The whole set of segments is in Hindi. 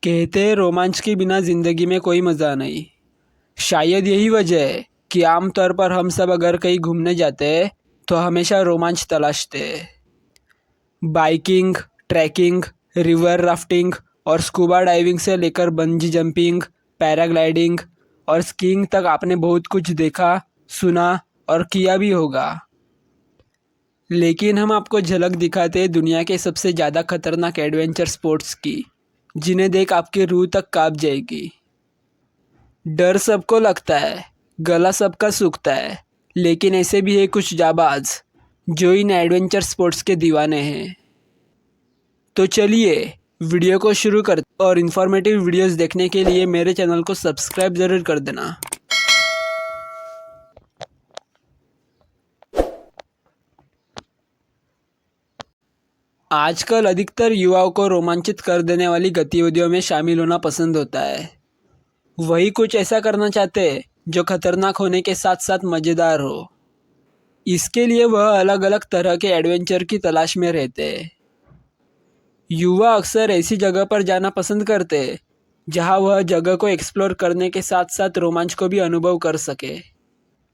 कहते हैं रोमांच के बिना जिंदगी में कोई मज़ा नहीं। शायद यही वजह है कि आमतौर पर हम सब अगर कहीं घूमने जाते हैं तो हमेशा रोमांच तलाशते हैं। बाइकिंग, ट्रैकिंग, रिवर राफ्टिंग और स्कूबा डाइविंग से लेकर बंजी जंपिंग, पैराग्लाइडिंग और स्कीइंग तक आपने बहुत कुछ देखा, सुना और किया भी होगा। लेकिन हम आपको झलक दिखाते हैं दुनिया के सबसे ज़्यादा खतरनाक एडवेंचर स्पोर्ट्स की, जिन्हें देख आपकी रूह तक कांप जाएगी। डर सबको लगता है, गला सबका सूखता है, लेकिन ऐसे भी है कुछ जाबाज जो इन एडवेंचर स्पोर्ट्स के दीवाने हैं। तो चलिए वीडियो को शुरू कर और इन्फॉर्मेटिव वीडियोस देखने के लिए मेरे चैनल को सब्सक्राइब ज़रूर कर देना। आजकल अधिकतर युवाओं को रोमांचित कर देने वाली गतिविधियों में शामिल होना पसंद होता है। वही कुछ ऐसा करना चाहते हैं जो खतरनाक होने के साथ साथ मज़ेदार हो। इसके लिए वह अलग अलग तरह के एडवेंचर की तलाश में रहते हैं। युवा अक्सर ऐसी जगह पर जाना पसंद करते हैं जहां वह जगह को एक्सप्लोर करने के साथ साथ रोमांच को भी अनुभव कर सके।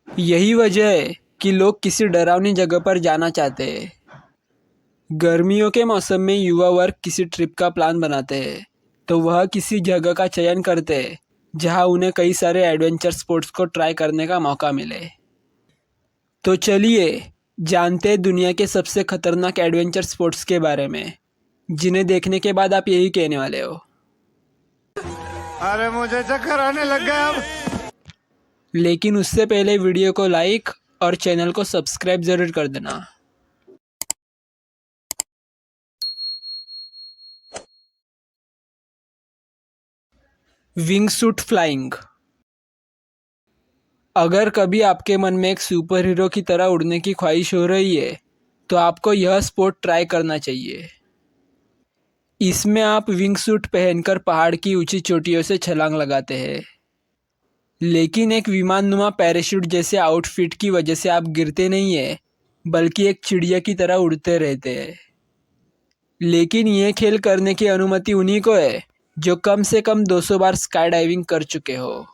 यही वजह है कि लोग किसी डरावनी जगह पर जाना चाहते हैं। गर्मियों के मौसम में युवा वर्ग किसी ट्रिप का प्लान बनाते हैं तो वह किसी जगह का चयन करते हैं जहां उन्हें कई सारे एडवेंचर स्पोर्ट्स को ट्राई करने का मौका मिले। तो चलिए जानते हैं दुनिया के सबसे खतरनाक एडवेंचर स्पोर्ट्स के बारे में, जिन्हें देखने के बाद आप यही कहने वाले हो, अरे मुझे चक्कर आने लग गया अब। लेकिन उससे पहले वीडियो को लाइक और चैनल को सब्सक्राइब ज़रूर कर देना। Wing suit flying. अगर कभी आपके मन में एक सुपर हीरो की तरह उड़ने की ख्वाहिश हो रही है तो आपको यह स्पोर्ट ट्राई करना चाहिए। इसमें आप विंग सूट पहनकर पहाड़ की ऊंची चोटियों से छलांग लगाते हैं, लेकिन एक विमाननुमा पैराशूट जैसे आउटफिट की वजह से आप गिरते नहीं हैं, बल्कि एक चिड़िया की तरह उड़ते रहते हैं। लेकिन ये खेल करने की अनुमति उन्हीं को है जो कम से कम 200 बार स्काई डाइविंग कर चुके हो।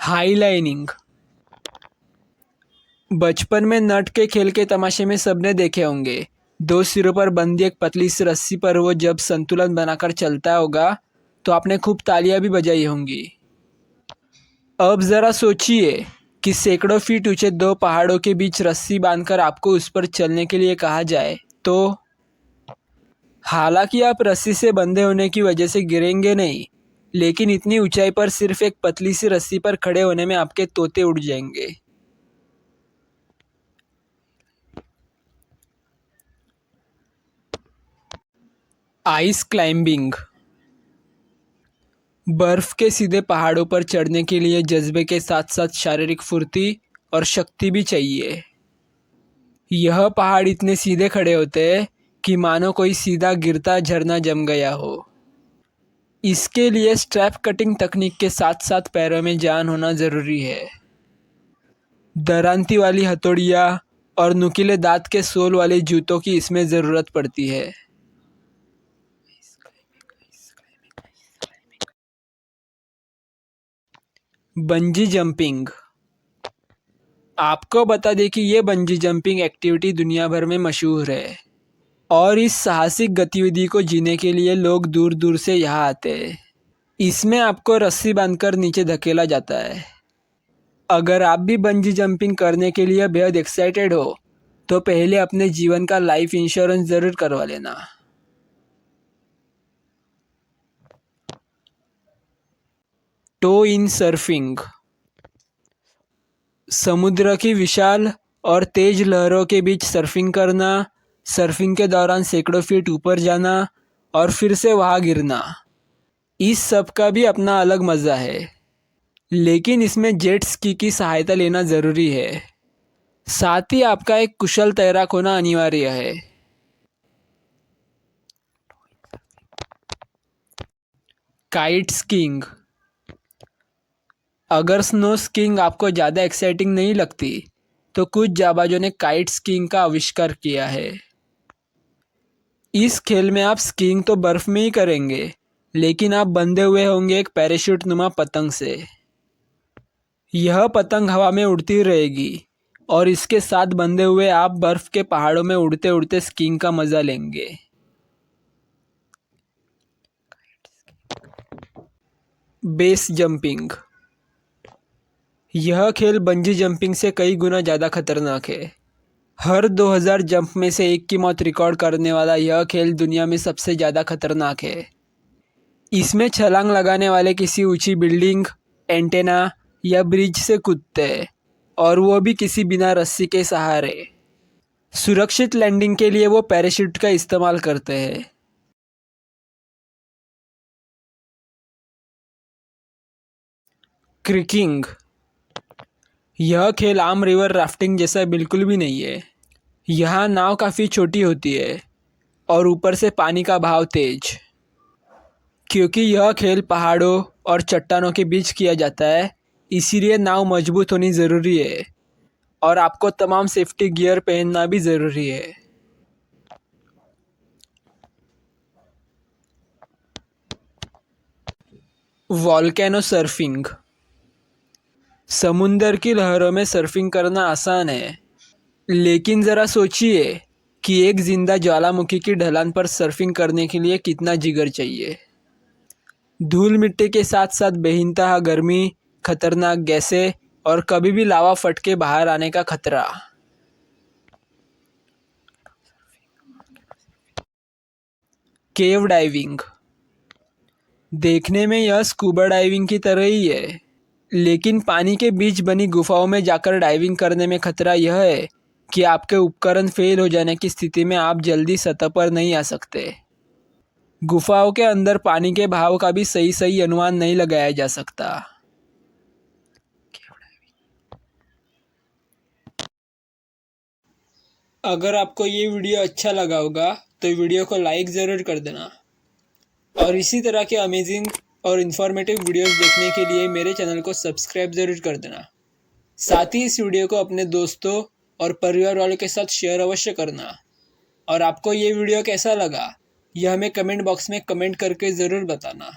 High lining. बचपन में नट के खेल के तमाशे में सबने देखे होंगे। दो सिरों पर बंधी एक पतली सी रस्सी पर वो जब संतुलन बनाकर चलता होगा तो आपने खूब तालियां भी बजाई होंगी। अब ज़रा सोचिए कि सैकड़ों फीट ऊंचे दो पहाड़ों के बीच रस्सी बांधकर आपको उस पर चलने के लिए कहा जाए तो। हालांकि आप रस्सी से बंधे होने की वजह से गिरेंगे नहीं, लेकिन इतनी ऊंचाई पर सिर्फ एक पतली सी रस्सी पर खड़े होने में आपके तोते उड़ जाएंगे। Ice climbing. बर्फ के सीधे पहाड़ों पर चढ़ने के लिए जज्बे के साथ साथ शारीरिक फुर्ती और शक्ति भी चाहिए। यह पहाड़ इतने सीधे खड़े होते हैं कि मानो कोई सीधा गिरता झरना जम गया हो। इसके लिए स्ट्रैप कटिंग तकनीक के साथ साथ पैरों में जान होना ज़रूरी है। दरांती वाली हथौड़ियाँ और नुकीले दांत के सोल वाले जूतों की इसमें ज़रूरत पड़ती है। Bungee jumping. आपको बता दें कि ये बंजी जंपिंग एक्टिविटी दुनिया भर में मशहूर है और इस साहसिक गतिविधि को जीने के लिए लोग दूर दूर से यहाँ आते हैं। इसमें आपको रस्सी बांधकर नीचे धकेला जाता है। अगर आप भी बंजी जंपिंग करने के लिए बेहद एक्साइटेड हो तो पहले अपने जीवन का लाइफ इंश्योरेंस ज़रूर करवा लेना। Tow in surfing. समुद्र की विशाल और तेज लहरों के बीच सर्फिंग करना, सर्फिंग के दौरान सैकड़ों फीट ऊपर जाना और फिर से वहाँ गिरना, इस सब का भी अपना अलग मज़ा है। लेकिन इसमें जेट स्की की सहायता लेना ज़रूरी है। साथ ही आपका एक कुशल तैराक होना अनिवार्य है। Kite skiing. अगर स्नो स्कीइंग आपको ज़्यादा एक्साइटिंग नहीं लगती तो कुछ जाबाजों ने काइट स्कीइंग का आविष्कार किया है। इस खेल में आप स्कीइंग तो बर्फ में ही करेंगे, लेकिन आप बंधे हुए होंगे एक पैराशूट नुमा पतंग से। यह पतंग हवा में उड़ती रहेगी और इसके साथ बंधे हुए आप बर्फ के पहाड़ों में उड़ते उड़ते स्कीइंग का मजा लेंगे। Base jumping. यह खेल बंजी जंपिंग से कई गुना ज़्यादा खतरनाक है। हर 2000 जंप में से एक की मौत रिकॉर्ड करने वाला यह खेल दुनिया में सबसे ज़्यादा खतरनाक है। इसमें छलांग लगाने वाले किसी ऊंची बिल्डिंग, एंटेना या ब्रिज से कूदते हैं, और वो भी किसी बिना रस्सी के सहारे। सुरक्षित लैंडिंग के लिए वो पैराशूट का इस्तेमाल करते हैं। क्रिकिंग। यह खेल आम रिवर राफ्टिंग जैसा बिल्कुल भी नहीं है। यहाँ नाव काफ़ी छोटी होती है और ऊपर से पानी का बहाव तेज। क्योंकि यह खेल पहाड़ों और चट्टानों के बीच किया जाता है, इसीलिए नाव मजबूत होनी ज़रूरी है और आपको तमाम सेफ्टी गियर पहनना भी ज़रूरी है। Volcano surfing. समुंदर की लहरों में सर्फिंग करना आसान है, लेकिन ज़रा सोचिए कि एक जिंदा ज्वालामुखी की ढलान पर सर्फिंग करने के लिए कितना जिगर चाहिए। धूल मिट्टी के साथ साथ बेइंतहा गर्मी, खतरनाक गैसें और कभी भी लावा फट के बाहर आने का खतरा। केव डाइविंग। देखने में यह स्कूबा डाइविंग की तरह ही है, लेकिन पानी के बीच बनी गुफाओं में जाकर डाइविंग करने में खतरा यह है कि आपके उपकरण फेल हो जाने की स्थिति में आप जल्दी सतह पर नहीं आ सकते। गुफाओं के अंदर पानी के बहाव का भी सही अनुमान नहीं लगाया जा सकता। अगर आपको ये वीडियो अच्छा लगा होगा तो वीडियो को लाइक ज़रूर कर देना, और इसी तरह के अमेजिंग और इन्फॉर्मेटिव वीडियोस देखने के लिए मेरे चैनल को सब्सक्राइब ज़रूर कर देना। साथ ही इस वीडियो को अपने दोस्तों और परिवार वालों के साथ शेयर अवश्य करना। और आपको ये वीडियो कैसा लगा, यह हमें कमेंट बॉक्स में कमेंट करके ज़रूर बताना।